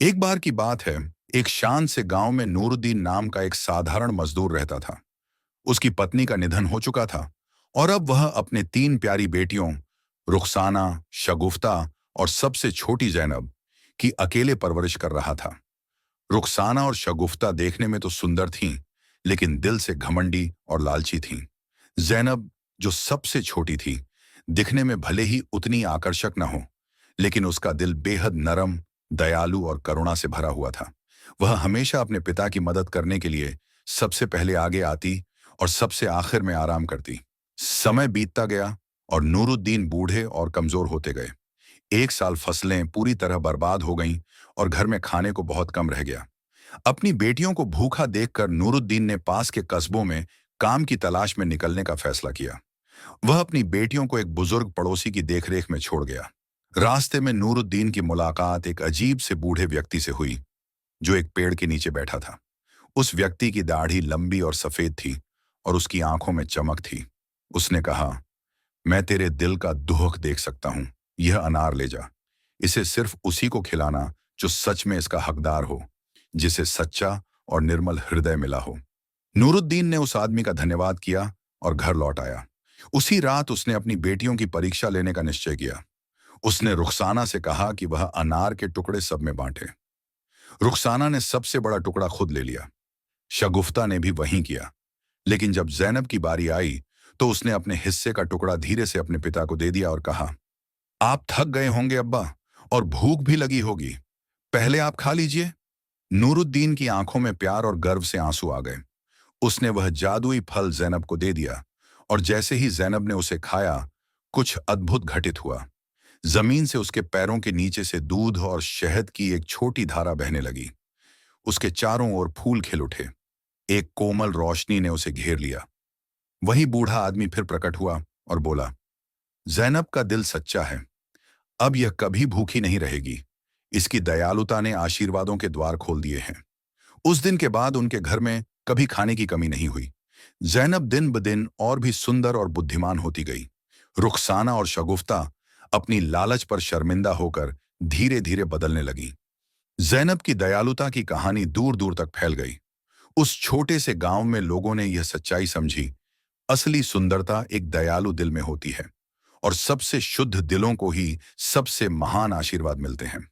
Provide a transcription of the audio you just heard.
एक बार की बात है। एक शांत से गांव में नूरुद्दीन नाम का एक साधारण मजदूर रहता था। उसकी पत्नी का निधन हो चुका था और अब वह अपने तीन प्यारी बेटियों रुखसाना, शगुफ्ता और सबसे छोटी जैनब की अकेले परवरिश कर रहा था। रुखसाना और शगुफ्ता देखने में तो सुंदर थीं, लेकिन दिल से घमंडी और लालची थीं। जैनब, जो सबसे छोटी थी, दिखने में भले ही उतनी आकर्षक न हो, लेकिन उसका दिल बेहद नरम, दयालु और करुणा से भरा हुआ था। वह हमेशा अपने पिता की मदद करने के लिए सबसे पहले आगे आती और सबसे आखिर में आराम करती। समय बीतता गया और नूरुद्दीन बूढ़े और कमजोर होते गए। एक साल फसलें पूरी तरह बर्बाद हो गईं और घर में खाने को बहुत कम रह गया। अपनी बेटियों को भूखा देखकर नूरुद्दीन ने पास के कस्बों में काम की तलाश में निकलने का फैसला किया। वह अपनी बेटियों को एक बुजुर्ग पड़ोसी की देखरेख में छोड़ गया। रास्ते में नूरुद्दीन की मुलाकात एक अजीब से बूढ़े व्यक्ति से हुई, जो एक पेड़ के नीचे बैठा था। उस व्यक्ति की दाढ़ी लंबी और सफेद थी और उसकी आंखों में चमक थी। उसने कहा, मैं तेरे दिल का दुख देख सकता हूं। यह अनार ले जा। इसे सिर्फ उसी को खिलाना जो सच में इसका हकदार हो, जिसे सच्चा और निर्मल हृदय मिला हो। नूरुद्दीन ने उस आदमी का धन्यवाद किया और घर लौट आया। उसी रात उसने अपनी बेटियों की परीक्षा लेने का निश्चय किया। उसने रुखसाना से कहा कि वह अनार के टुकड़े सब में बांटे। रुखसाना ने सबसे बड़ा टुकड़ा खुद ले लिया। शगुफ्ता ने भी वही किया। लेकिन जब जैनब की बारी आई, तो उसने अपने हिस्से का टुकड़ा धीरे से अपने पिता को दे दिया और कहा, आप थक गए होंगे अब्बा, और भूख भी लगी होगी। पहले आप खा लीजिए। नूरुद्दीन की आंखों में प्यार और गर्व से आंसू आ गए। उसने वह जादुई फल जैनब को दे दिया और जैसे ही जैनब ने उसे खाया, कुछ अद्भुत घटित हुआ। जमीन से उसके पैरों के नीचे से दूध और शहद की एक छोटी धारा बहने लगी। उसके चारों ओर फूल खिल उठे। एक कोमल रोशनी ने उसे घेर लिया। वही बूढ़ा आदमी फिर प्रकट हुआ और बोला, जैनब का दिल सच्चा है। अब यह कभी भूखी नहीं रहेगी। इसकी दयालुता ने आशीर्वादों के द्वार खोल दिए हैं। उस दिन के बाद उनके घर में कभी खाने की कमी नहीं हुई। जैनब दिन ब दिन और भी सुंदर और बुद्धिमान होती गई। रुखसाना और शगुफ्ता अपनी लालच पर शर्मिंदा होकर धीरे धीरे बदलने लगी। जैनब की दयालुता की कहानी दूर दूर तक फैल गई। उस छोटे से गांव में लोगों ने यह सच्चाई समझी, असली सुंदरता एक दयालु दिल में होती है और सबसे शुद्ध दिलों को ही सबसे महान आशीर्वाद मिलते हैं।